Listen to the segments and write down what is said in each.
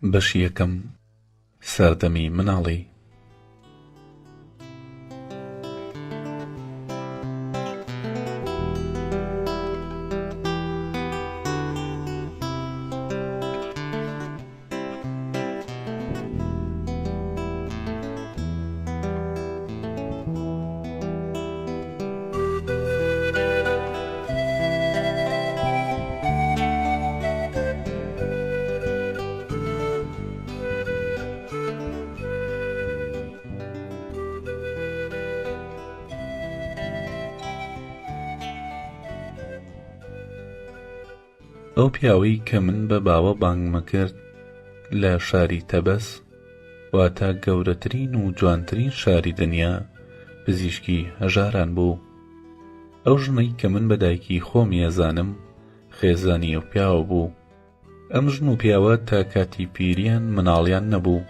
بەشی یەکەم سەردەمی مناڵی. ئەو پیاوەی کە من بە باوە بانگمە کرد لە شاری تەبەس، واتە گەورەترین و جوانترین شاری دنیا، پزیشکی هەژاران بوو. ئەو ژنەی کە من بە دایکی خۆمی ئەزانم خێزانی ئەو پیاوە بوو. ئەم ژن و پیاوە تا کاتی پیریان مناڵیان نەبوو،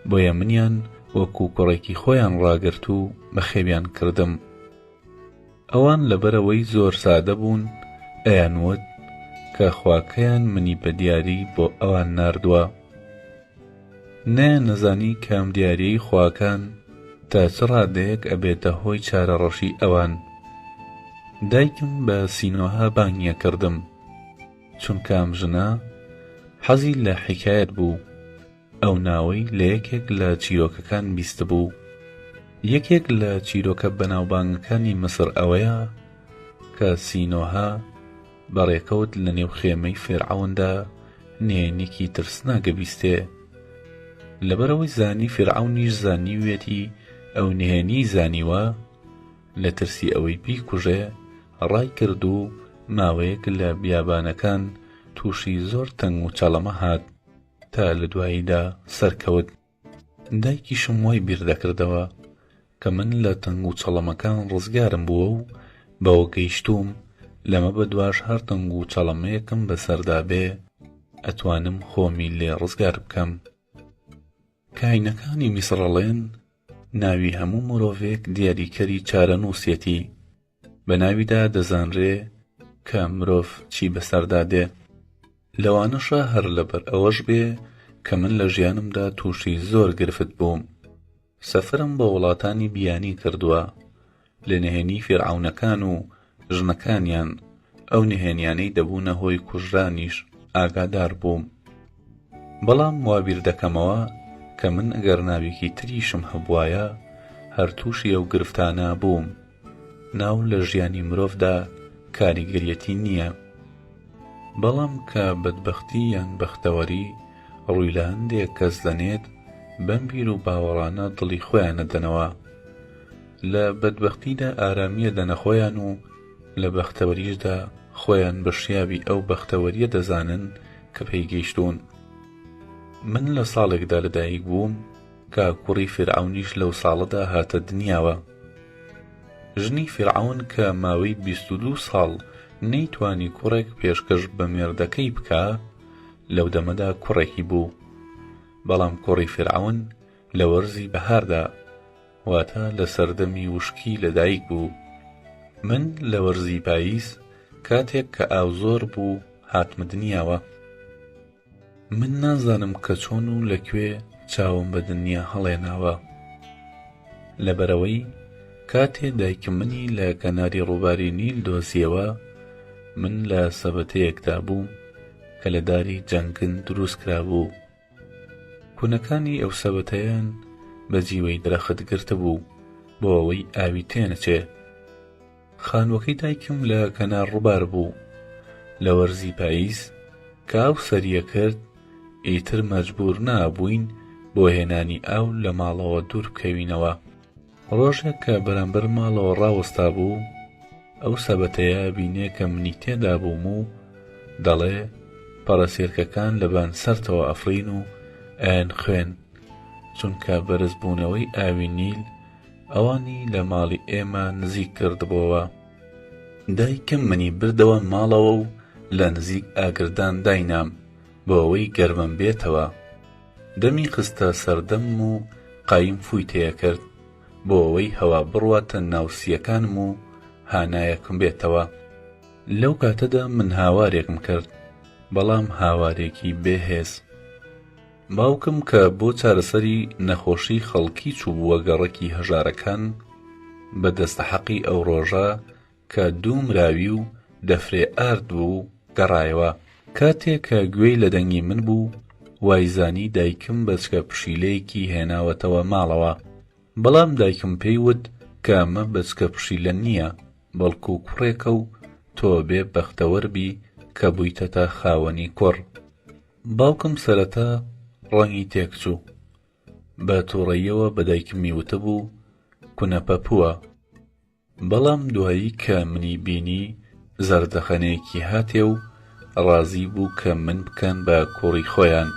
بۆیە منیان وەکو کوڕێکی خۆیان ڕاگرت و بەخێویان کردم. ئەوان لەبەرەوەی زۆر سادە بوون ئەیانوت کە خواکەیان منی بە دیاری بۆ ئەوان ناردووە. نەزانی کام دیاریەی خواکان تا چ ڕادەیەک ئەبێتە هۆی چارەڕەشی ئەوان. دایکم بە سینۆها بانگیە کردم، چونکە ئەم ژنە حەزی لە حیکایەت بوو. ئەو ناوەی لە یەکێک لە چیرۆکەکان بیست بوو. یەکێک لە چیرۆکە بەناوبانگەکانی مسر ئەوەیە کە سینۆها بەڕێکەوت لە نێو خێمەی فێرعەوندا نهێنێکی ترسناکە بیستێ. لەبەرەوەی زانی فێرعەونیش زانیوێتی ئەو نهێنی زانیوە، لە ترسی ئەوەی بیکوژێ ڕای کرد و ماوەیەک لە بیابانەکان تووشی زۆر تەنگ و چەڵەمە هات تا لە دواییدا سەرکەوت. دایکیشم وای بیردەکردەوە کە من لە تەنگ و چەڵەمەکان ڕزگارم بووە و بەوە گەیشتوم لەمە بەدواش هەر تەنگ و چەڵەمەیەکم بەسەردا بێ ئەتوانم خۆمی لێ ڕزگار بکەم. کاینەکانی میسڕەڵێن ناوی هەموو مرۆڤێک دیاریکەری چارەنووسێتی، بە ناویدا دەزانرێ کە مرۆڤ چی بەسەردا دێ. لەوانەشە هەر لەبەر ئەوەش بێ کە من لە ژیانمدا تووشی زۆر گرفت بووم. سەفرم بە وڵاتانی بیانی کردووە، لە نهێنی فێرعەونەکان و ژنەکانیان، ئەو نهێنیانەی دەبوونە هۆی کوژرانیش ئاگادار بووم. بەڵام وابیر دەکەمەوە کە من ئەگەر ناوێکی تریشم هەبوایە هەر تووشی ئەو گرفتانە بووم. ناو لە ژیانی مرۆڤدا کاریگەریەتی نییە، بەڵام کە بەدبەختی یان بەختەوەری ڕووی لە هەندێک کەس دەنێت بەم بیر و باوەڕانە دڵی خۆیانە دەنەوە. لە بەدبەختیدا ئارامیە دەنە خۆیان و لە بەختەوەریشدا خۆیان بە شیاوی ئەو بەختەوەریە دەزانن کە پێیگەیشتوون. من لە ساڵێکدا لەدایک بووم کە کوڕی فێرعەونیش لەو ساڵەدا هاتە دنیاوە. ژنی فێرعەون کە ماوەی 22 ساڵ نەیتوانی کوڕێک پێشکەش بە مێردەکەی بکا، لەو دەمەدا کوڕێکی بوو. بەڵام کوڕی فێرعەون لە وەرزی بەهاردا، واتە لە سەردەمی وشکی لەدایک بوو. من لە وەرزی پاییز کاتێک کە ئاو زۆر بوو هاتمە دنیاوە. من نازانم کە چۆن و لەکوێ چاوم بە دنیا هەڵێناوە، لەبەرەوەی کاتێ دایکم منی لە کەناری ڕووباری نیل دۆزیەوە، من لە سەبەتەیەکدا بووم کە لە داری جەنگن دروست کرابوو. کوونەکانی ئەو سەبەتەیان بە جیوەی درەخت گرتە بوو بۆ ئەوەی ئاوی تێنەچێ. خانووەکەی دایکم لە کەنار ڕووبار بوو. لە وەرزی پاییز کە ئاو سەریە کرد، ئیتر مەجبور نابووین بۆ هێنانی ئاو لە ماڵەوە دوور بکەوینەوە. ڕۆژێک کە بەرامبەر ماڵەوە ڕاوەستا بوو، ئەو سەبەتەیە بینێ کە منی تێدا بووم و دەڵێ پەڕەسێرکەکان لەبان سەرتەوە ئەفرین و ئەیان خوێن، چونکە بەرزبوونەوەی ئاوی نیل ئەوانی لە ماڵی ئێمە نزیک کردبووەوە. دایکم منی بردەوە ماڵەوە و لە نزیک ئاگردان داینام بۆ ئەوەی گەرمم بێتەوە. دەمی خستە سەردەم و قایم فووی تێیە کرد بۆ ئەوەی هەوا بڕواتە ناوسیەکانم و هانایەکم بێتەوە. لەو کاتەدا من هاوارێکم کرد، بەڵام هاوارێکی بێهێز. باوکم کە بۆ چارەسەری نەخۆشی خەڵکی چوو بووە گەڕەکی هەژارەکان بە دەستەحەقی ئەو ڕۆژە کە دوو مراوی و دەفرێ ئارد بوو گەڕایەوە. کاتێک کە گوێی لە دەنگی من بوو وایزانی دایکم بەچکە پشیلەیەکی هێناوەتەوە ماڵەوە، بەڵام دایکم پێی وت کە ئەمە بەچکە پشیلە نییە بەڵکو کوڕێکە و تۆ بێ بەختەوەربی کە بوویتەتە خاوەنی کوڕ. باوکم سەرەتا ڕەنگی تێکچوو، بە تووڕەییەوە بە دایکمی وتبوو کونەپەپووە، بەڵام دوایی کە منی بینی زەردەخەنەیەکی هاتێ و ڕازی بوو کە من بکەن بە کوڕی خۆیان.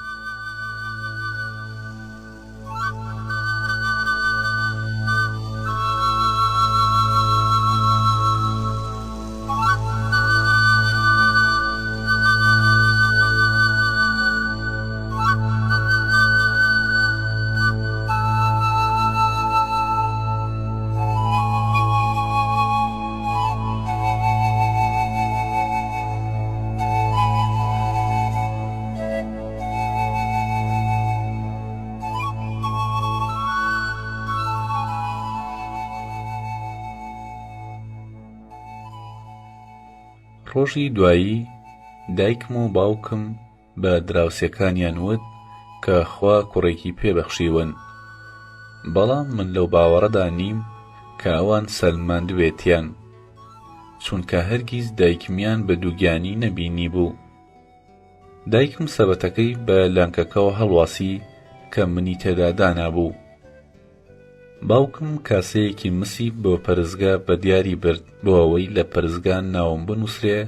ڕۆژی دوایی دایکم و باوکم بە دراوسێکانیان وت کە خوا کوڕێکی پێبەخشیون، بەڵام من لەو باوەڕەدا نیم کە ئەوان سەلماندوێتیان، چونکە هەرگیز دایکمیان بە دووگیانی نەبینی بوو. دایکم سەبەتەکەی بە لانکەکەەوە هەڵواسی کە منی تێدا دانابوو. باوکم کاسەیەکی مسی بۆ پەرزگا بە دیاری برد بۆ ئەوەی لە پەرزگان ناوم بنووسرێ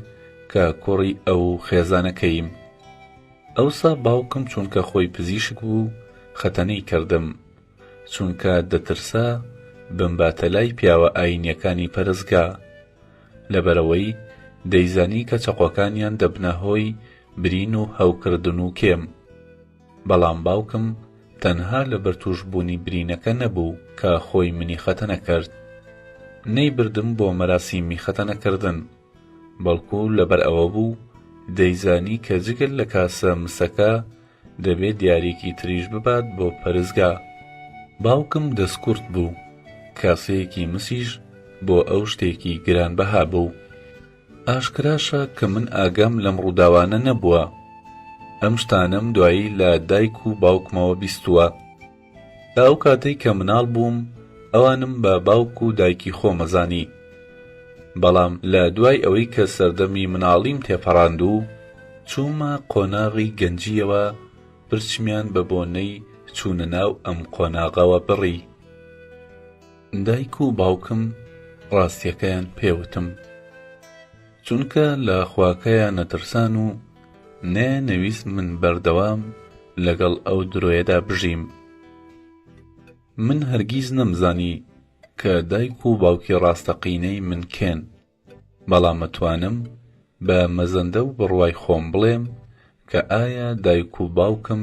کە کوڕی ئەو خێزانەکەیم. ئەوسا باوکم چونکە خۆی پزیشک بوو خەتەنەی کردم، چونکە دەترسا بمباتە لای پیاوە ئاینیەکانی پەرزگا، لەبەرەوەی دەیزانی کە چەقۆکانیان دەبنە هۆی برین و هەوکردن و کێم. بەڵام باوکم تەنها لە بەرتوشبوونی برینەکە نەبوو کە خۆی منی خەتەنە کرد، نەیبردم بۆ مەراسیمی خەتەنەکردن، بەڵکو لەبەر ئەوە بوو دەیزانی کە جگەل لە کاسە مسەکە دەبێت دیارێکی تریش ببات بۆ پەرزگا. باوکم دەستکورت بوو، کاسەیەکی مسیش بۆ ئەو شتێکی گرانبەها بوو. ئاشکراشە کە من ئاگام لەم ڕووداوانە نەبووە. ئەم شتانم دوایی لە دایک و باوکمەوە بیستووە. لە ئەو کاتەی کە مناڵ بووم ئەوانم بە باوک و دایکی خۆمەزانی، بەڵام لە دوای ئەوەی کە سەردەمی مناڵیم تێپەڕاند و چوومە قۆناغی گەنجیەوە، پرچمیان بە بۆنەی چوونە ناو ئەم قۆناغەوە بڕی. دایک و باوکم ڕاستیەکەیان پێوتم، چونکە لە خواکەیان نەترسان و نەویست من بەردەوام لەگەڵ ئەو درۆیەدا بژیم. من هەرگیز نەمزانی کە دایک و باوکی ڕاستەقینەی من کێن، بەڵام متوانم بە مەزەندە و بڕوای خۆم بڵێم کە ئایا دایک و باوکم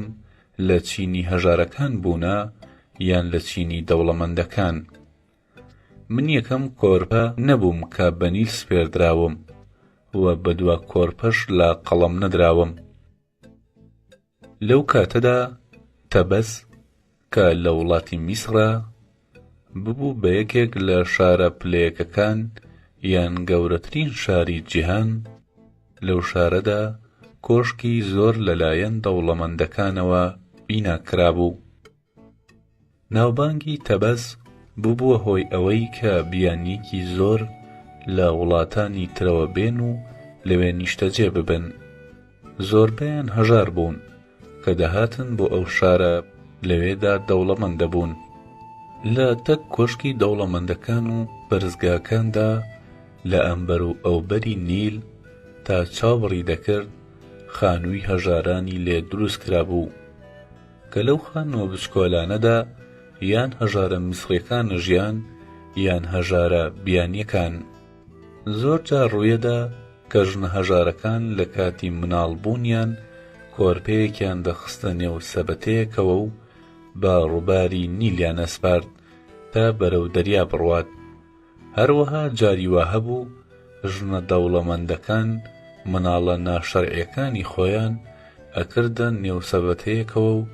لە چینی هەژارەکان بوونا یان لە چینی دەوڵەمەندەکان. من یەکەم کۆرپە نەبووم کە بەنیل سپێردراوم و بەدووە کۆرپەش لە قەڵەم نەدراوم. لەو کاتەدا تەبەس کە لە وڵاتی میسرە ببوو بە یەکێک لە شارە پلەیەکەکان یان گەورەترین شاری جیهان. لەو شارەدا کۆشکی زۆر لەلایەن دەوڵەمەندەکانەوە بیناکرابوو. ناوبانگی تەبەس بووبووە هۆی ئەوەی کە بیانیەکی زۆر لە وڵاتانی ترەوە بێن و لەوێ نیشتەجێ ببن. زۆربەیان هەژار بوون کە دەهاتن بۆ ئەو شارە لەوێدا دەوڵەمەند دەبوون. لە تەک کۆشکی دەوڵەمەندەکان و پەرزگاکاندا لە ئەمبەر و ئەوبەری نیل تا چاوەڕی دەکرد خانووی هەژارانی لێ دروست کرابوو کە لەو خانووە بچکۆلانەدا یان هەژارە میسڕیەکان ژیان یان هەژارە بیانیەکان. زۆر جار ڕوویەدا کە ژنە هەژارەکان لە کاتی مناڵبوونیان کۆرپەیەکیان دەخستە نێو سەبەتەیەکەوە و بە ڕووباری نیلیان ئەسپارد تا بەرەو دەریا بڕوات. هەروەها جاری وا هەبوو ژنە دەوڵەمەندەکان مناڵە ناشەرعیەکانی خۆیان ئەکردە نێو سەبەتەیەکەوە و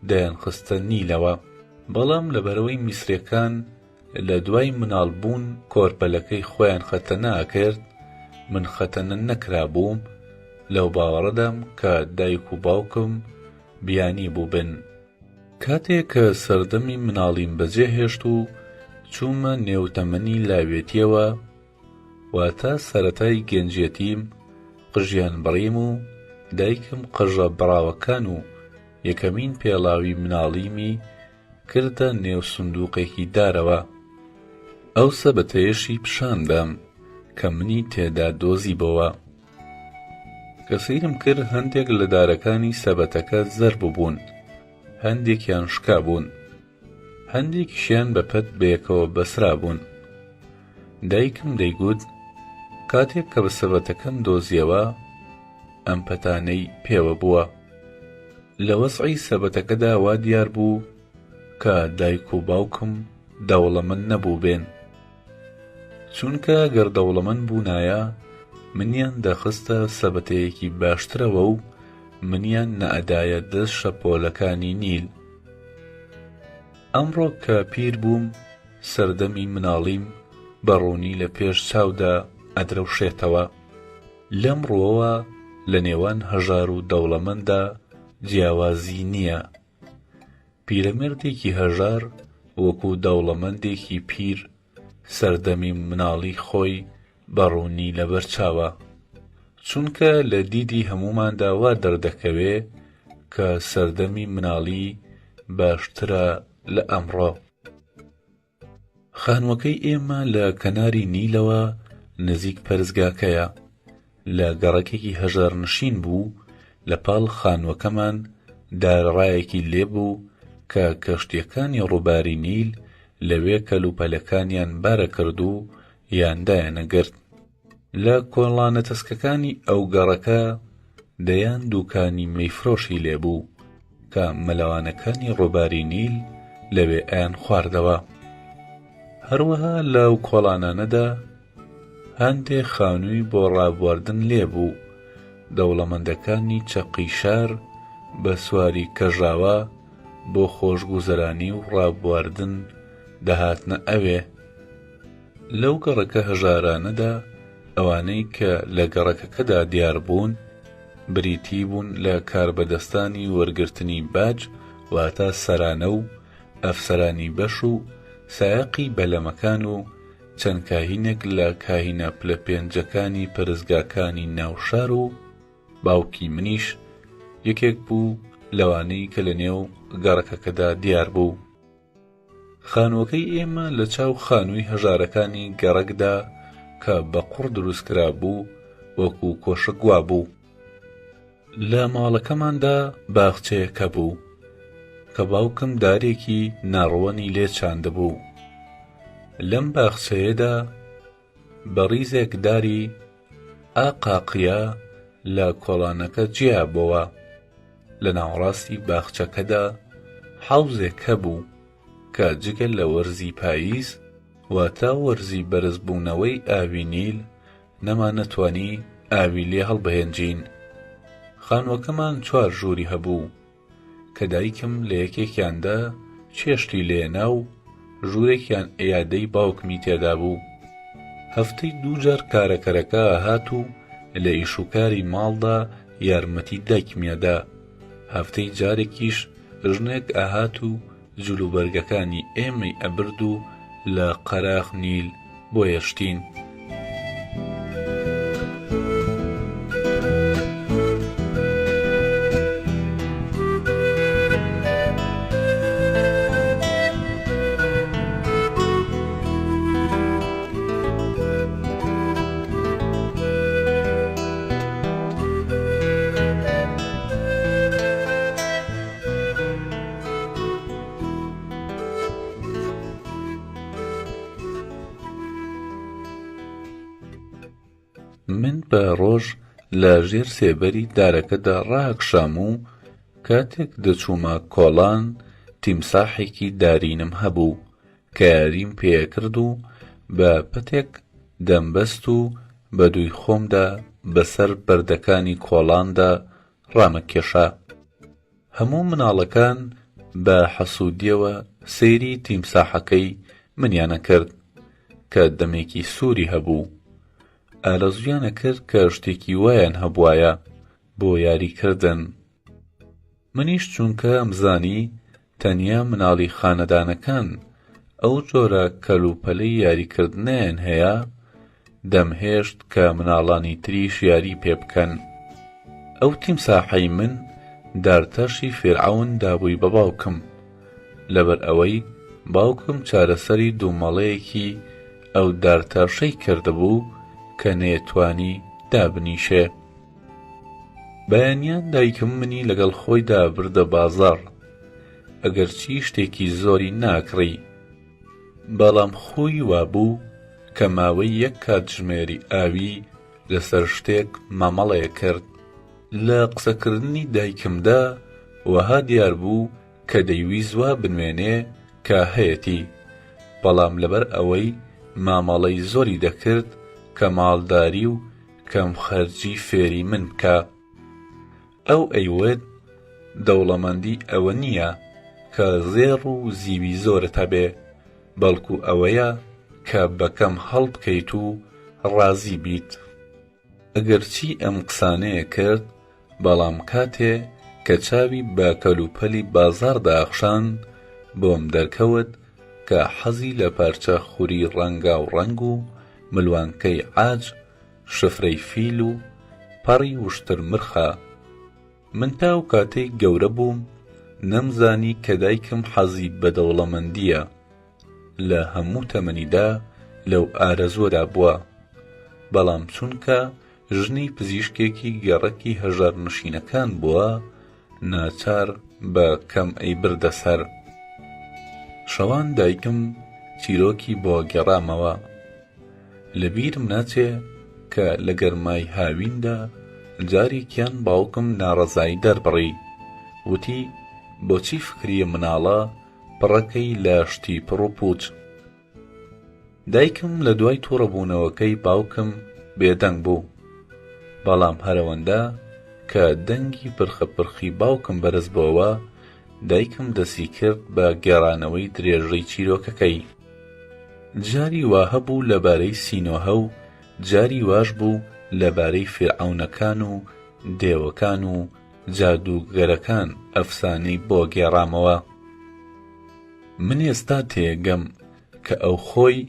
دەیان خستە نیلەوە. بەڵام لەبەرەوەی میسرەکان لە دوای مناڵبوون کۆرپەلەکەی خۆیان خەتەنە ئەکرد، من خەتەنە نەکرابووم لەو باوەڕەدام کە دایک و باوکم بیانی بوو بن. کاتێک کە سەردەمی مناڵیم بەجێهێشت و چوومە نێوتەمەنی لاوێتیەوە، واتە سەرەتای گەنجێتیم، قژیان بڕیم و دایکم قژە بڕاوەکان و یەکەمین پێڵاوی مناڵیمی کردە نێو سندووقێکی دارەوە. ئەو سەبەتەیەشی پیشاندام کە منی تێدا دۆزیبەوە. کە سەیرم کرد هەندێک لە دارەکانی سەبەتەکە زەرب بوون، هەندێکیان شکا بوون، هەندێکیشیان بەپەت بەیەکەوە بەسرا بوون. دایکم دەیگوت کاتێک کە بە سەبەتەکەم دۆزیەوە ئەم پەتانەی پێوە بووە. لە وەسعی سەبەتەکەدا وا دیار بوو کە دایک و باوکم دەوڵەمەند نەبوو بێن، چونکە گەر دەوڵەمەند بوونایە منیان دەخستە سەبەتەیەکی باشترەوە و منیان نەئەدایە دەست شەپۆلەکانی نیل. ئەمڕۆ کە پیر بووم سەردەمی مناڵیم بەڕوونی لە پێش چاودا ئەدرەوشێتەوە. لەم ڕووەوە لە نێوان هەژار و دەوڵەمەنددا جیاوازی نییە. پیرەمێردێکی هەژار وەکو دەوڵەمەندێکی پیر سەردەمی مناڵی خۆی بەڕوونی لەبەر چاوە، چونکە لە دیدی هەموماندا وا دەردەکەوێ کە سەردەمی مناڵی باشترە لە ئەمڕۆ. خانووەکەی ئێمە لە کەناری نیلەوە نزیک پەرزگاکەیە. لە گەڕەکێکی هەژارنشین بوو. لە پاڵ خانووەکەمان دارڕایەکی لێبوو کە کەشتیەکانی ڕووباری نیل لەوێ کەلوپەلەکانیان بارە کرد و یاندایەنەگرت. لە کۆڵانە تەسکەکانی ئەو گەڕەکە دەیان دووکانی مەیفرۆشی لێبوو کە مەلەوانەکانی ڕووباری نیل لەوێ ئەیان خواردەوە. هەروەها لەو کۆڵانانەدا هەندێک خانووی بۆ ڕابواردن لێبوو. دەوڵەمەندەکانی چەقی شار بە سواری کەژاوە بۆ خۆشگوزەرانی و ڕابواردن دەهاتنە ئەوێ. لەو گەڕەکە هەژارانەدا ئەوانەی کە لە گەڕەکەکەدا دیار بوون بریتی بوون لە کاربەدەستانی وەرگرتنی باج، واتە سەرانە و ئەفسەرانی بەش و سایەقی بەلەمەکان و چەند کاهینێک لە کاهینە پلەپێنجەکانی پەرزگاکانی ناوشار و باوکی منیش یەکێک بوو لەوانەی کە لە نێو گەڕەکەکەدا دیار بوو. خانووەکەی ئێمە لە چاو خانووی هەژارەکانی گەڕەکدا کە بە قوڕ دروستکرا بوو وەکو کۆشک وا بوو. لە ماڵەکەماندا باخچەیەکە بوو کە باوکم دارێکی ناڕوەنی لێ چاندبوو. لەم باخچەیەدا بە ڕیزێک داری ئاقاقیە لە کۆڵانەکە جیابەوە. لە ناوەڕاستی باخچەکەدا حەوزێک هەبوو کە جگەل لە وەرزی پاییز واتە وەرزی بەرزبوونەوەی ئاوی نیل نەمانەتوانی ئاوی لێ هەڵبهێنجین. خانووەکەمان 4 ژووری هەبوو کە دایکم لە یەکێکیاندا چێشتی لێنا و ژوورێکیان ئەیادەی باوکمی تێدا بوو. هەفتەی 2 جار کارەکەرەکە هات و لە ئیشوکاری ماڵدا یارمەتی دایکمیەدا. هەفتەی جارێکیش ژنێک ئاهات و جلوبەرگەکانی ئێمەی ئەبرد و لە قەراغ نیل بۆ یەشتین. من بە ڕۆژ لە ژێر سێبەری دارەکەدا ڕاکشام و کاتێک دەچوومە کۆڵان تیمساحێکی دارینم هەبوو کە یاریم پێکرد و بە پەتێک دەمبەست و بە دووی خۆمدا بەسەر بەردەکانی کۆڵاندا ڕامەکێشا. هەموو مناڵەکان بە حەسوودیەوە سەیری تیمساحەکەی منیانە کرد کە دەمێکی سووری هەبوو. ئارەزویانە کرد کە شتێکی وایان هەبوایە بۆ یاریکردن. منیش چونکە ئەمزانی تەنیا مناڵی خانەدانەکان ئەو جۆرە کەلوپەلەی یاریکردنیان هەیە، دەمهێشت کە مناڵانی تریش یاری پێ بکەن. ئەو تیمساحەی من دارتەشی فیرعەون دابووی بە باوکم، لەبەر ئەوەی باوکم چارەسەری دوومەڵەیەکی ئەو دارتەشەی کردبوو کە نەیەتوانی دابنیشێ. بەیانیان دایکم منی لەگەڵ خۆیدا بردە بازاڕ، ئەگەرچی شتێکی زۆری ناکڕی، بەڵام خۆی وابوو کە ماوەی یەک کاتژمێری ئاوی لەسەر شتێک مامەڵەیە کرد. لە قسەکردنی دایکمدا وەها دیار بوو کە دەیویست وا بنوێنێ کە هەیەتی، بەڵام لەبەر ئەوەی مامەڵەی زۆری دەکرد کە ماڵداری و کەم خەرجی فێری من بکە. ئەو ئەیوێت دەوڵەمەندی ئەوە نییە کە زێڕ و زیوی زۆرت هەبێ، بەڵکو ئەوەیە کە بەکەم هەڵبکەیت و ڕازی بیت. ئەگەرچی ئەم قسانەیە کرد، بەڵام کاتێ کە چاوی بە کەلوپەلی بازاڕدا ئەخشان، بۆم دەرکەوت کە حەزی لە پارچە خوری ڕەنگاوڕەنگ و ملوانکەی عاج، شفرەی فیل و پەڕی وشتر مرخە. من تاو کاتەی گەورە بووم نەمزانی کە دایکم حەزی بە دەوڵەمەندیە. لە هەموو تەمەنیدا لەو ئارەزوەدا بووە، بەڵام چونکە ژنی پزیشکێکی گەڕەکی هەژارنشینەکان بووە، ناچار بە کەم ئەی بردە سەر. شەوان دایکم چیرۆکی بۆ گەڕامەوە. لەبیرم ناچێ کە لە گەرمای هاویندا جارێکیان باوکم ناڕەزایی دەربڕی، وتی بۆچی فکری مناڵە پڕەکەی لە شتی پڕ و پوچ. دایکم لە دوای تووڕەبوونەوەکەی باوکم بێدەنگ بوو، بەڵام هەرەوەندە کە دەنگی پرخەپرخی باوکم بەرز بووەوە، دایکم دەسی کرد بە گێڕانەوەی درێژەی چیرۆکەکەی. جاری وا هەبوو لەبارەی سینۆهە و جاری واش بوو لەبارەی فیرعەونەکان و دێوەکان و جادوگەرەکان ئەفسانەی بۆ گێڕامەوە. من ئێستا تێگەم کە ئەو خۆی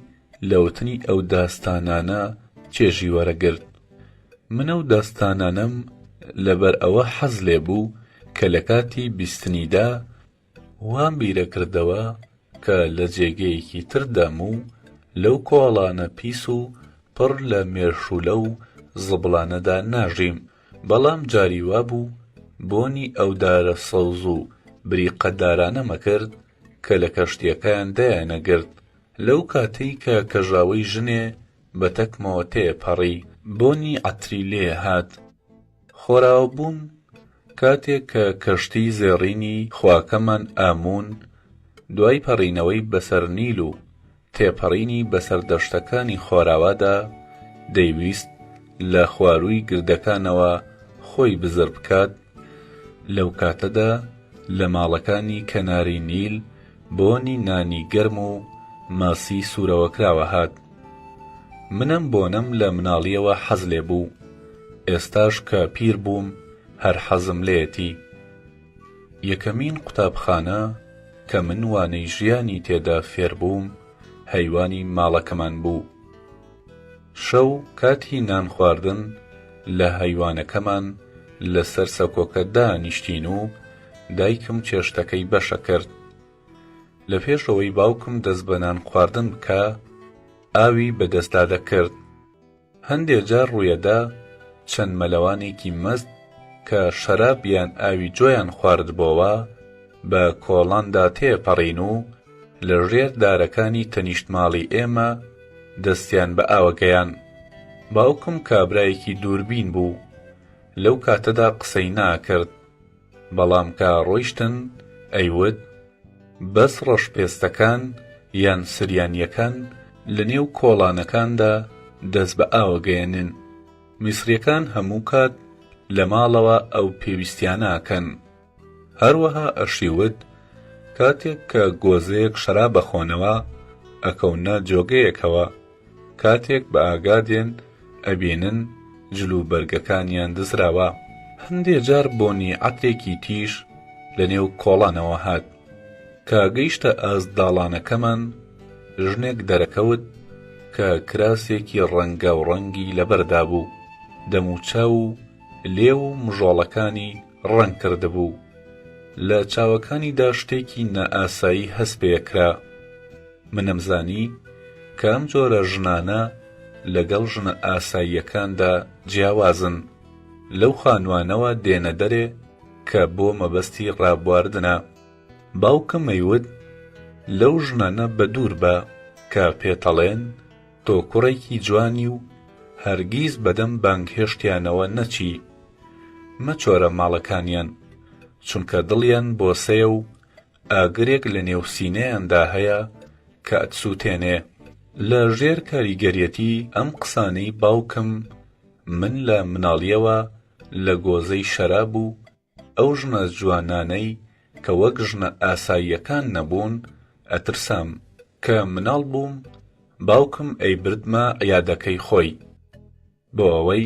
لەوتنی ئەو داستانانە چێژی وەرەگرت. من ئەو داستانانەم لەبەر ئەوە حەز لێ بوو کە لە کاتی بیستنیدا وام بیرە کردەوە کە لە جێگەیەکی تردەم و لەو کۆڵانە پیس و پڕ لە مێرشولە و زبڵانەدا ناژیم، بەڵام جاری وا بوو بۆنی ئەو دارە سەوز و بریقەدارانە مەکرد کە لە کەشتیەکەیان دەیانەگرت. لەو کاتەی کە کەژاوەی ژنێ بە تەکمەوە تێپەڕی، بۆنی عەتری لێ هات. خۆراوە بوون کاتێک کە کەشتی زێڕینی خواکەمان ئامون، دوای پەڕینەوەی بەسەر نیل و تێپەڕینی بەسەر دەشتەکانی خۆراوادا، دەیویست لە خوارووی گردەکانەوە خۆی بزر بکات. لەو کاتەدا لە ماڵەکانی کەناری نیل بۆنی نانی گەرم و ماسی سوورەوەکراوە هات. منم بۆنەم لە مناڵیەوە حەز لێ بوو، ئێستاش کە پیر بووم هەر حەزم لێتی. یەکەمین قوتابخانە کە من وانەی ژیانی تێدا فێر بووم هەیوانی ماڵەکەمان بوو. شەو کاتی نان خواردن لە هەیوانەکەمان لەسەر سەکۆکە دانیشتین و دایکم چێشتەکەی بەشە کرد. لە پێشەوەی باوکم دەست بە نان خواردن بکە، ئاوی بەدەستدا دەکرد. هەندێک جار ڕوویەدا چەند مەلەوانێکی مەست کە شەراب یان ئاوی جۆیان خواردبەوە بە کۆڵاندا تێپەڕین و لە ژێر دارەکانی تەنیشتماڵی ئێمە دەستیان بە ئاوەگەیان. باوکم کابرایەکی دووربین بوو، لەو کاتەدا قسەی ناکرد، بەڵام کە ڕۆیشتن ئەیوت بەس ڕەشپێستەکان یان سریانیەکان لە نێو کۆڵانەکاندا دەست بە ئاوەگەیەنن. میسریەکان هەموو کات لە ماڵەوە ئەو پێویستیاناکەن. هەروەها ئەشیوت کاتێک کە گۆزەیەک شەراب بەخۆنەوە ئەکەونە جۆگەیەکەوە، کاتێک بە ئاگادێن ئەبینن جلوبەرگەکانیان دزراوە. هەندێ جار بۆنی عەترێکی تیژ لە نێو کۆڵانەوە هات. کە گەیشتە ئازداڵانەکەمان، ژنێک دەرەکەوت کە کراسێکی ڕەنگە و ڕەنگی لەبەردا بوو، دەموچاو و لێو و مژۆڵەکانی ڕەنگ کردبوو. لە چاوەکانیدا شتێکی نائاسایی هەست پێکرا. منەمزانی کە ئەم جۆرە ژنانە لەگەڵ ژنە ئاساییەکاندا جیاوازن. لەو خانوانەوە دێنە دەرێ کە بۆ مەبەستی ڕابواردنە. باوکم ئەیوت لەو ژنانە بەدوور بە کە پێتەڵێن تۆ کوڕێکی جوانی و هەرگیز بەدەم بانگهێشتیانەوە نەچی. مەچۆرە ماڵەکانیان، چونکە دڵیان بۆسەیە و ئاگرێک لە نێو سینەیاندا هەیە کە ئەتسووتێنێ. لە ژێر کاریگەریەتی ئەم قسانەی باوکم من لە مناڵیەوە لە گۆزەی شەراب و ئەو ژنە جوانانەی کە وەک ژنە ئاساییەکان نەبوون ئەترسام. کە مناڵ بووم باوکم ئەیبردمە عیادەکەی خۆی بۆ ئەوەی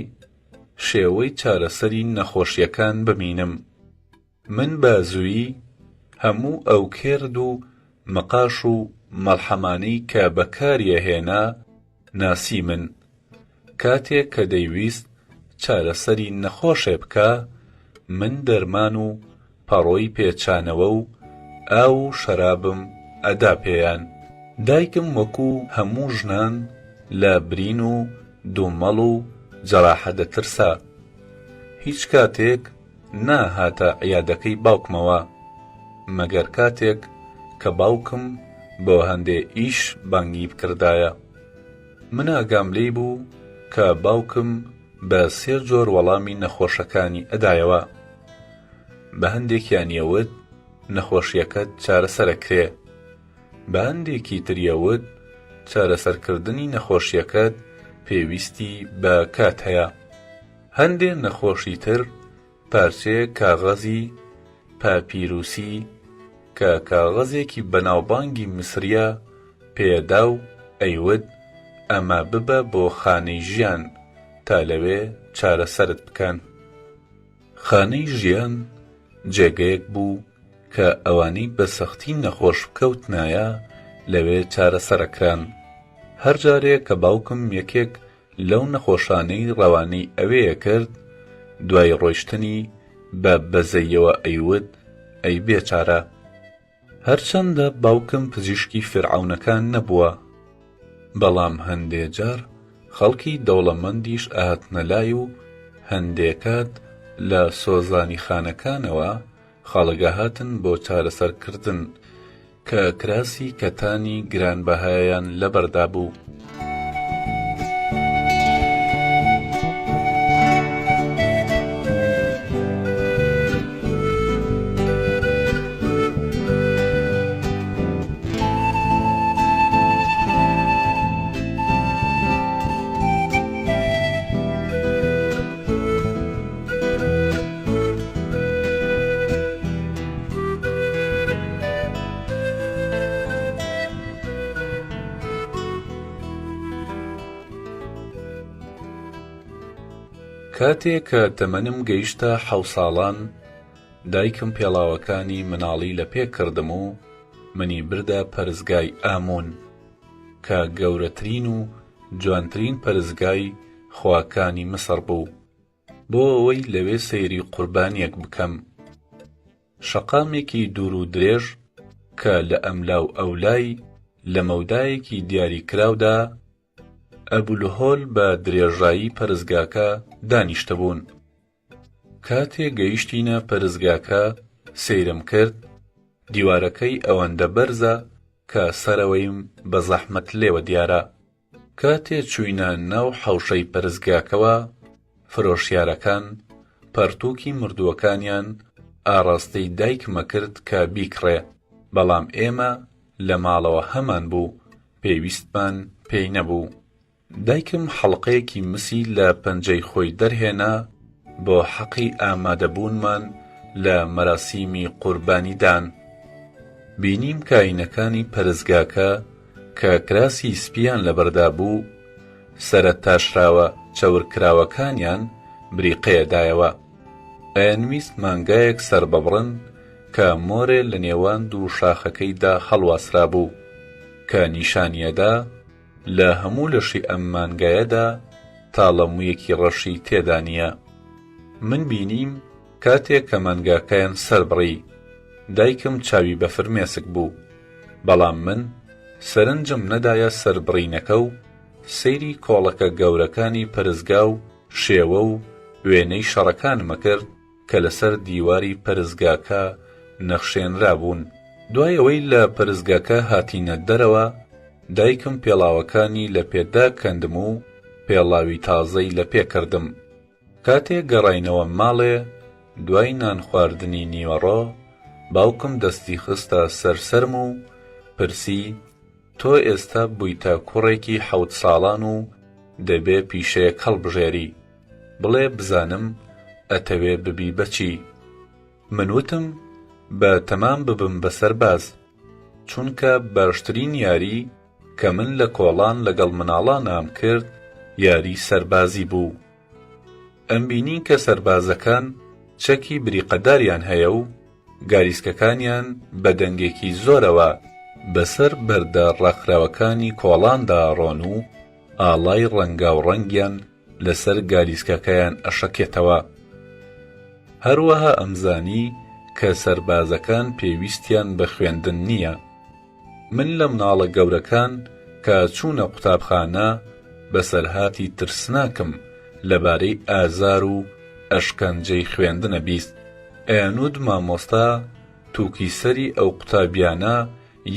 شێوەی چارەسەری نەخۆشیەکان ببینم. من بە زوویی هەموو ئەو کێرد و مەقاش و مەڵحەمانەی کە بەکاریەهێنا ناسی من. کاتێک کە دەیویست چارەسەری نەخۆشێ بکە، من دەرمان و پەڕۆی پێچانەوە و ئاو و شەرابم ئەدا پێیان. دایکم وەکو هەموو ژنان لە برین و دوومەڵ و جەراحە دەترسا. هیچ کاتێک ناهاتە عیادەکەی باوکمەوە، مەگەر کاتێک کە باوکم بۆ هەندێ ئیش بانگی بکردایە. من ئاگام لێی بوو کە باوکم بە 3 جۆر وەڵامی نەخۆشەکانی ئەدایەوە. بە هەندێکیان یەوت نەخۆشیەکەت چارەسەرەکرێ، بە هەندێکی تریەوت چارەسەرکردنی نەخۆشیەکەت پێویستی بە کات هەیە. هەندێ نەخۆشی تر پارچەیە کاغەزی پاپیروسی کە کاغەزێکی بەناوبانگی میسریە پێدا و ئەیوت ئەمە ببە بۆ خانەی ژیان تا لەوێ چارەسەرت بکەن. خانەی ژیان جێگەیەک بوو کە ئەوانەی بە سەختی نەخۆش بکەوتنایە لەوێ چارەسەرەکران. هەر جارێک کە باوکم یەکێک لەو نەخۆشانەی ڕەوانەی ئەوەیە کرد، دوای ڕۆیشتنی بە بەزەیەوە ئەیوت ئەی بێچارە. هەرچەندە باوکم پزیشکی فرعەونەکان نەبووە، بەڵام هەندێ جار خەڵکی دەوڵەمەندیش ئاهاتنە لای و هەندێکات لە سۆزانی خانەکانەوە خەڵک هاتن بۆ چارەسەرکردن کە کراسی کەتانی گرانبەهایان لەبەردا بوو. کاتێک کە تەمەنم گەیشتە 7 ساڵان، دایکم پێڵاوەکانی مناڵی لە پێ کردم و منی بردە پەرستگای ئامون کە گەورەترین و جوانترین پەرستگای خواکانی مسر بوو بۆ ئەوەی لەوێ سەیری قوربانیەک بکەم. شەقامێکی دوور و درێژ کە لە ئەملاو ئەولای لە مەودایەکی دیاریکراودا ئەبولهۆل بە درێژایی پەرستگاکە دانیشتە بوون. کاتێک گەیشتینە پەرستگاکە سەیرم کرد، دیوارەکەی ئەوەندە بەرزە کە سەرەوەیم بە زەحمەت لێوە دیارە. کاتێک چووینە ناو حەوشەی پەرستگاکەوە، فرۆشیارەکان پەرتووکی مردووەکانیان ئاڕاستەی دایکمە کرد کە بیکڕێ، بەڵام ئێمە لە ماڵەوە هەمان بوو، پێویستمان پێی نەبوو. دایکم حەڵقەیەکی مسی لە پەنجەی خۆی دەرهێنا بۆ حەقی ئامادەبوونمان لە مەراسیمی قوربانیدان. بینیم کاینەکانی پەرستگاکە کە کراسی سپیان لەبەردا بوو سەرەت تاشراوە چەورکراوەکانیان بریقەیەدایەوە. ئەیانویست مانگایەک سەربەبڕن کە مۆرێ لە نێوان دوو شاخەکەیدا هەڵواسرا بوو کە نیشانیەدا لە هەموو لەشی ئەم مانگایەدا تاڵەموویەکی ڕەشی تێدا نییە. من بینیم کاتێک کە مانگاکەیان سەربڕی دایکم چاوی بە فرمێسک بوو، بەڵام من سەرنجم نەدایە سەربڕینەکە و سەیری کۆڵەکە گەورەکانی پەرستگا و شێوە و وێنەی شەڕەکانمە کرد کە لەسەر دیواری پەرستگاکە نەخشێنرا بوون. دوای ئەوەی لە پەرستگاکە هاتینە دەرەوە دایکم پێڵاوەکانی لە پێدا کەندم و پێڵاوی تازەی لە پێکردم. کاتێک گەڕاینەوە ماڵێ دوای نان خواردنی نیوەڕۆ باوکم دەستی خستە سەرسەرم و پرسی تۆ ئێستا بوویتە کوڕێکی 7 ساڵان و دەبێ پیشەیەک هەڵبژێری، بڵێ بزانم ئەتەوێ ببی بەچی؟ من وتم بە تەمام ببم بە سەرباز، چونکە باشترین یاری کە من لە کۆڵان لەگەڵ مناڵانام کرد یاری سەربازی بوو. ئەم بینی کە سەربازەکان چەکی بریقەداریان هەیە و گاریسکەکانیان بە دەنگێکی زۆرەوە بەسەر بەردە ڕاکراوەکانی کۆڵاندا ڕۆن و ئاڵای ڕەنگاوڕەنگیان لەسەر گاریسکەکەیان ئەشەکێتەوە. هەروەها ئەمزانی کە سەربازەکان پێویستیان بە خوێندن نییە. من لە مناڵە گەورەکان کە چوونە قوتابخانە بەسەرهاتی ترسناکم لەبارەی ئازار و ئەشکەنجەی خوێندنە بیست. ئەیانود مامۆستا تووکی سەری ئەو قوتابیانە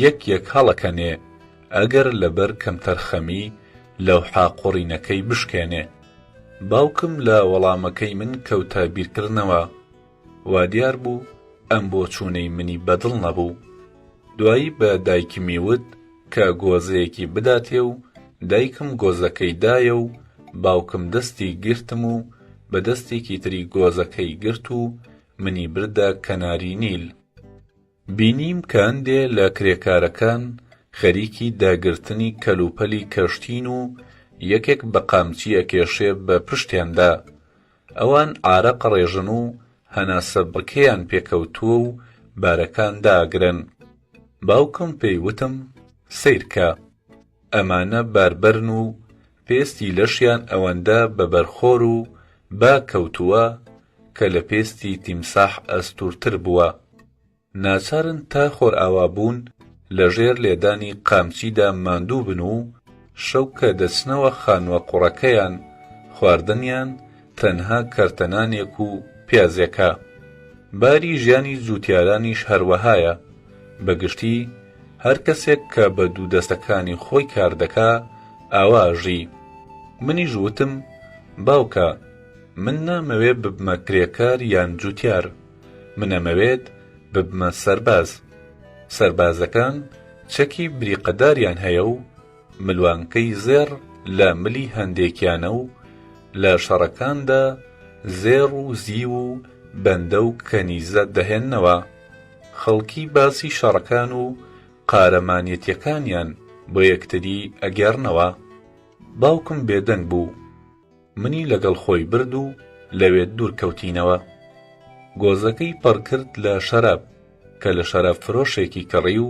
یەک هەڵەکەنێ ئەگەر لەبەر کەمتەرخەمی لەوحا قوڕینەکەی بشکێنێ. باوکم لە وەڵامەکەی من کەوتە بیرکردنەوە، وا دیار بوو ئەم بۆ چوونەی منی بەدڵ نەبوو. دوایی بە دایکمی وت کە گۆزەیەکی بداتێ و دایکم گۆزەکەی دایە و باوکم دەستی گرتم و بە دەستێکی تری گۆزەکەی گرت و منی بردە کەناری نیل. بینیم کە هەندێ لە کرێکارەکان خەریکی داگرتنی کەلوپەلی کەشتین و یەکێک بە قامچی ئەکێشێ بە پشتیاندا. ئەوان ئارەق ڕێژن و هەناسە بڕکەیان پێکەوتووە و بارەکان داگرن. باوکم پێی وتم سەیرکە، ئەمانە باربەرن و پێستی لەشیان ئەوەندە بەبەرخۆر و با کەوتووە کە لە پێستی تیمساح ئەستوورتر بووە. ناچارن تا خۆرئاوا بوون لەژێر لێدانی قامچیدا ماندوو بن و شەو کە دەچنەوە خانووە قوڕەکەیان خواردنیان تەنها کەرتەنانێک و پیازێکە. باری ژیانی جووتیارانیش هەروەهایە، بەگشتی هەر کەسێک کە بە دوو دەستەکانی خۆی کار دەکا ئاواژی. منیش وتم باوکە، من نامەوێت ببمە کرێکار یان جووتیار، من ئەمەوێت ببمە سەرباز. سەربازەکان چەکی بریقەداریان هەیە و ملوانکەی زێڕ لە ملی هەندێکیانە و لە شەڕەکاندا زێڕ و زیو و بەندە و کەنیزە دەهێننەوە. خەڵکی باسی شەڕەکان و قارەمانیەتیەکانیان بۆ یەکتری ئەگەڕنەوە. باوکم بێدەنگ بوو، منی لەگەڵ خۆی برد و لەوێ دوور کەوتینەوە. گۆزەکەی پڕکرد لە شەراب کە لە شەراب فرۆشێکی کەڕی و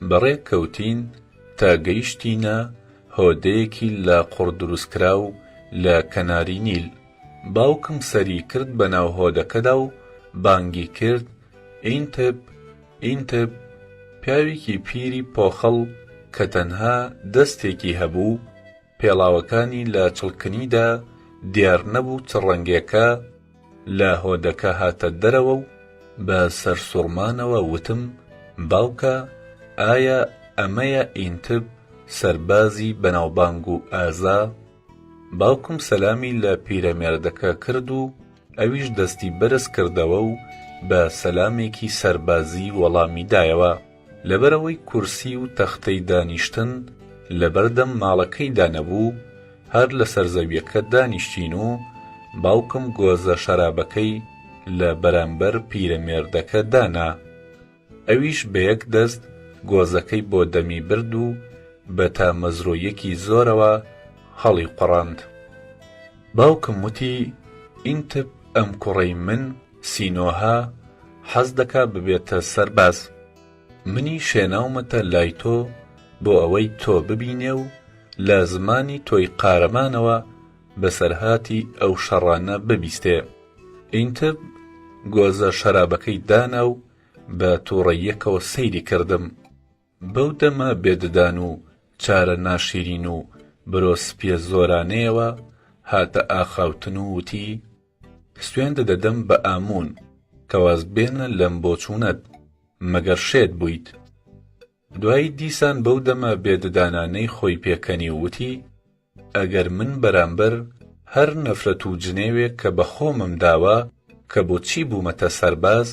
بەڕێک کەوتین تا گەیشتینە هۆدەیەکی لە قوڕ دروستکرا و لە کەناری نیل. باوکم سەری کرد بە ناو هۆدەکەدا و بانگی کرد ئینتب ئینتب. پیاوێکی پیری پۆخەڵ کە تەنها دەستێکی هەبوو پێڵاوەکانی لە چڵکنیدا دیار نەبوو چ ڕەنگێکە لە هۆدەکە هاتە دەرەوە و بە سەرسوڕمانەوە وتم باوکە، ئایا ئەمەیە ئینتب سەربازی بەناوبانگ و ئازا؟ باوکم سەلامی لە پیرەمێردەکە کرد و ئەویش دەستی بەرز کردەوە و بە سەلامێکی سەربازی وەڵامی دایەوە. لەبەرەوەی کورسی و تەختەی دانیشتن لەبەردەم ماڵەکەیدا نەبوو، هەر لەسەر زەویەکە دانیشتین و باوکم گۆزە شەرابەکەی لە بەرامبەر پیرەمێردەکە دانا. ئەویش بە یەک دەست گۆزەکەی بۆ دەمی برد و بە تامەزرۆیەکی زۆرەوە هەڵی قوڕاند. باوکم وتی ئینتب ئەم کوڕەی من سینۆها حەز دەکا ببێتە سەرباز. منی شێناومەتە لای تۆ بۆ ئەوەی تۆ ببینێ و لە زمانی تۆی قارەمانەوە بەسەرهاتی ئەو شەڕانە ببیستێ. ئینتب گۆزە شەرابەکەی دانا و بە تووڕەیەکەوە سەیری کردم. بەو دەمە بێددان و چارە ناشیرین و برۆسپیە زۆرانەیەوە هاتە ئاخاوتن و وتی سوێن دەدەم بە ئامون کەواز بێنە لەم بۆچوونەت مەگەر شێت بوویت. دوایی دیسان بەو دەمە بێددانانەی خۆی پێکەنی و وتی ئەگەر من بەرامبەر هەر نەفرەت و جنێوێک کە بە خۆمم داوە کە بۆچی بوومەتە سەرباز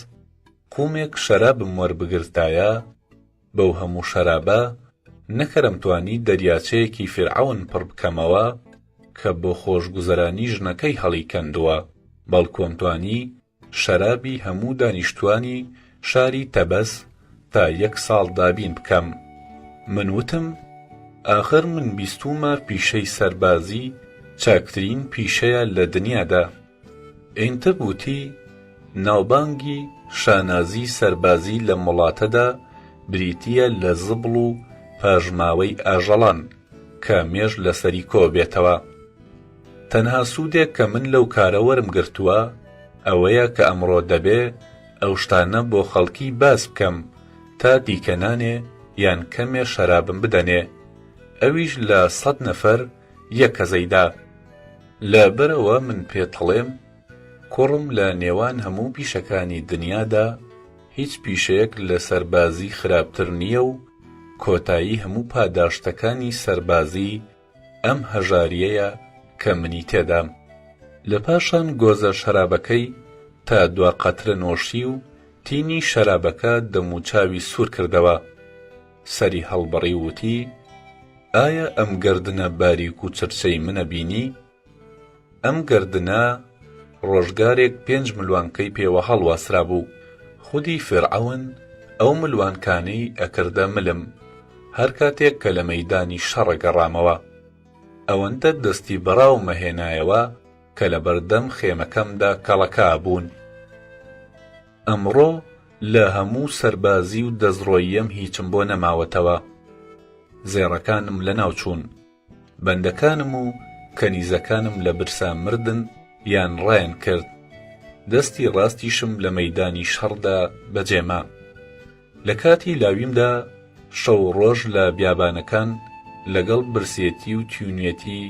قومێک شەرابم وەربگرتایە بەو هەموو شەرابە نەکەرم توانی دەریاچەیەکی فرعون پڕ بکەمەوە کە بۆ خۆشگوزەرانی ژنەکەی هەڵی کەندووە، بەڵکوم توانی شەرابی هەموو دانیشتوانی شاری تەبەس تا 1 ساڵ دابین بکەم. من وتم ئاخر من بیستومە پیشەی سەربازی چاکترین پیشەیە لە دنیادا. ئینتب وتی ناوبانگی شانازی سەربازی لە وڵاتەدا بریتیە لە زبڵ و پاژماوەی ئاژەڵان کە مێژ لەسەری کۆ بێتەوە. تەنها سوودێک کە من لەو کارە وەرم گرتووە ئەوەیە کە ئەمڕۆ دەبێ ئەو شتانە بۆ خەڵکی باس بکەم تا دیکەنانێ یان کەمێ شەرابم بدەنێ، ئەویش لە 100 نەفەر یەک کەزەیدا. لەبەرەوە من پێتەڵێم کوڕم لە نێوان هەموو پیشەکانی دنیادا هیچ پیشەیەک لە سەربازی خراپتر نییە و کۆتایی هەموو پاداشتەکانی سەربازی ئەم هەژاریەیە کە منی تێدام. لە پاشان گۆزە شەرابەکەی تا 2 قەترە نۆشی و تینی شەرابەکە دەموچاوی سوور کردەوە. سەری هەڵبەڕی وتی ئایا ئەم گەردنە باریک و چرچەی منە بینی؟ ئەم گەردنە ڕۆژگارێک 5 ملوانکەی پێوە هەڵواسرا بوو. خودی فرعون ئەو ملوانکانەی ئەکردە ملم هەر کاتێک کە لە مەیدانی شەڕە گەڕامەوە. ئەوەندە دەستی بەڕاو مەهێنایەوە کە لە بەردەم خێمەکەمدا کەڵەکا بوون. ئەمڕۆ لە هەموو سەربازی و دەزڕۆییەم هیچم بۆ نەماوەتەوە. زێڕەکانم لە ناو چوون، بەندەکانم و کەنیزەکانم لە برسا مردن یان ڕایان کرد. دەستی ڕاستیشم لە مەیدانی شەڕدا بەجێما. لە کاتی لاویمدا شەو ڕۆژ لە بیابانەکان لەگەڵ برسێتی و تیونێتی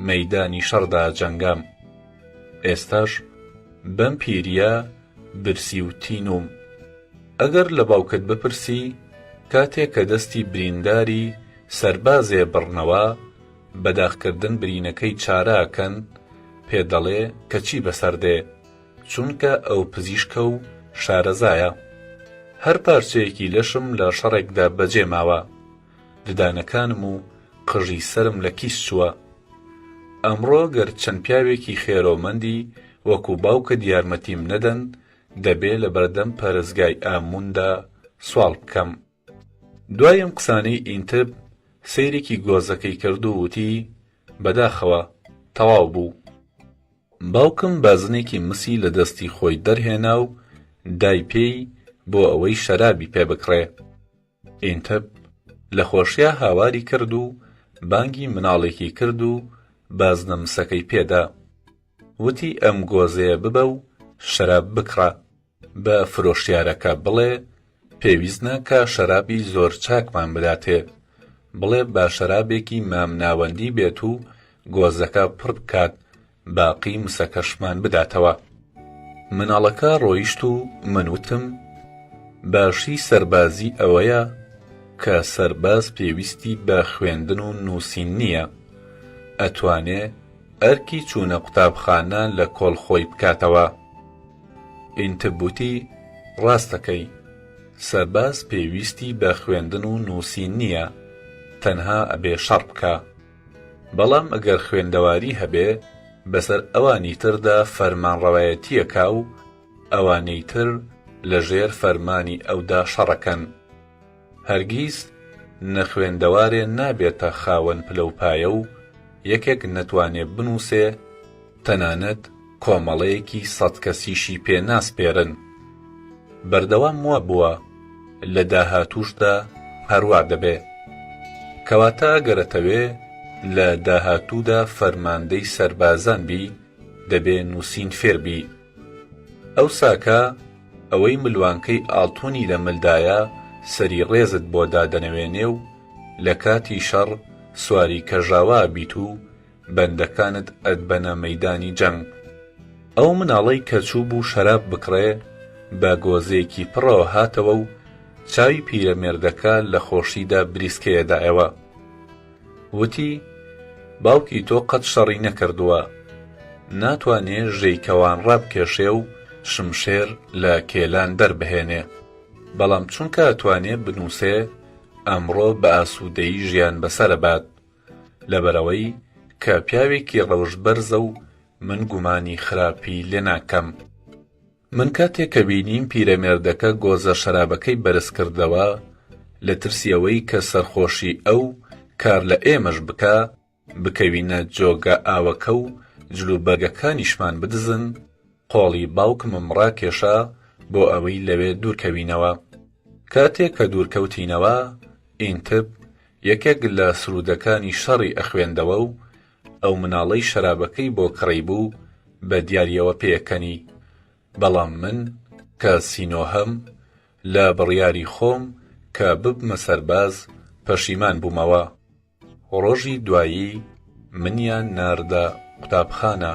مەیدانی شەڕدا جەنگام. ئێستاش بەم پیریە برسی و تینوم. ئەگەر لە باوکت بپرسی کاتێک کە دەستی برینداری سەربازێ بڕنەوە بەداخکردن برینەکەی چارەکەن پێدەڵێ کە چی بەسەردێ، چونکە ئەو پزیشکە و شارەزایە. هەر پارچەیەکی لەشم لە شەڕێکدا بەجێ ماوە، ددانەکانم و قژی سرم لە کیس چووە. ئەمڕۆ گەر چەند پیاوێکی خێرۆمەندی وەکو باوکە یارمەتیم نەدەن دەبێ لە بەردەم پەرستگای ئاموندا سوال بکەم. دوایم قسانەی ئینتب سەیرێکی گۆزەکەی کرد و وتی بەداخەوە تەواو بوو. باوکم بازنێکی مسی لە دەستی خۆی دەرهێنا و دای پێی بۆ ئەوەی شەرابی پێ بکڕێ. ئینتب لە خۆشیە هاواری کرد و بانگی مناڵێکی کرد و بازنە مسەکەی پێدا. وتی ئەم گۆزەیە ببە و شەراب بکڕە، بە فرۆشیارەکە بڵێ پێویستە کە شەرابی زۆر چاکمان بداتێ، بڵێ با شەرابێکی مامناوەندی بێت و گۆزەکە پڕ بکات، باقی مسەکەشمان بداتەوە. مناڵەکە ڕۆیشت و من وتم باشی سەربازی ئەوەیە کە سەرباز پێویستی بە خوێندن و نووسین نییە، ئەتوانێ ئەرکی چوونە قوتابخانە لە کۆڵ خۆی بکاتەوە. ئینتب وتی ڕاستەکەی، سەرباز پێویستی بە خوێندن و نووسین نییە، تەنها ئەبێ شەڕ بکە. بەڵام ئەگەر خوێندەواری هەبێ بەسەر ئەوانی تردا فەرمانڕەوایەتیەکا و ئەوانەی تر لەژێر فەرمانی ئەودا شەڕەکەن. هەرگیز نەخوێندەوارێ نابێتە خاوەن پلەپایە و یەکێک نەتوانێ بنووسێ، تەنانەت کۆمەڵەیەکی 100 کەسیشی پێ ناسپێرن. بەردەوام وە بووە لە داهاتووشدا هەروە دەبێ. کەواتە گەرەتەوێ لە داهاتوودا فەرماندەی سەربازان بی، دەبێ نووسین فێر بی. ئەو ساکە ئەوەی ملوانکەی ئاڵتوونی لە ملدایە سەری ڕێزت بۆ دادەنەوێنێ و لە کاتی شەڕ سواری کەژاوا بیت و بەندەکانت ئەدبەنە مەیدانی جەنگ. ئەو مناڵەی کە چوو بوو شەراب بکڕێ بە گۆزێکی پڕەوە هاتەوە و چاوی پیرەمێردەکە لە خۆشیدا بریسکەیەدایەوە. وتی باوکی تۆ قەت شەڕی نەکردووە، ناتوانێ ژەیکەوان ڕابکێشێ و شمشێر لە کێلان دەربهێنێ، بەڵام چونکە ئەتوانێ بنووسێ ئەمڕۆ بە ئاسوودەیی ژیان بەسەرەبات، لەبەرەوەی کە پیاوێکی ڕەوشبەرزە و من گومانی خراپی لێ ناکەم. من کاتێک کە بینیم پیرەمێردەکە گۆزە شەرابەکەی بەرز کردەوە لە ترسیەوەی کە سەرخۆشی ئەو کار لە ئێمەش بکە، بکەوینە جۆگە ئاوەکە و جلوبەرگەکانیشمان بدزن، قۆڵی باوکمم ڕاکێشا بۆ ئەوەی لەوێ دوورکەوینەوە. کاتێک کە دوورکەوتینەوە، ئینتب یەکێک لە سرودەکانی شەڕی ئەخوێندەوە و ئەو مناڵەی شەرابەکەی بۆ کڕی بوو بە دیاریەوە پێکەنی، بەڵام من کە سینۆهەم لە بڕیاری خۆم کە ببمە سەرباز پەشیمان بوومەوە. ڕۆژی دوایی منیان ناردە قوتابخانە.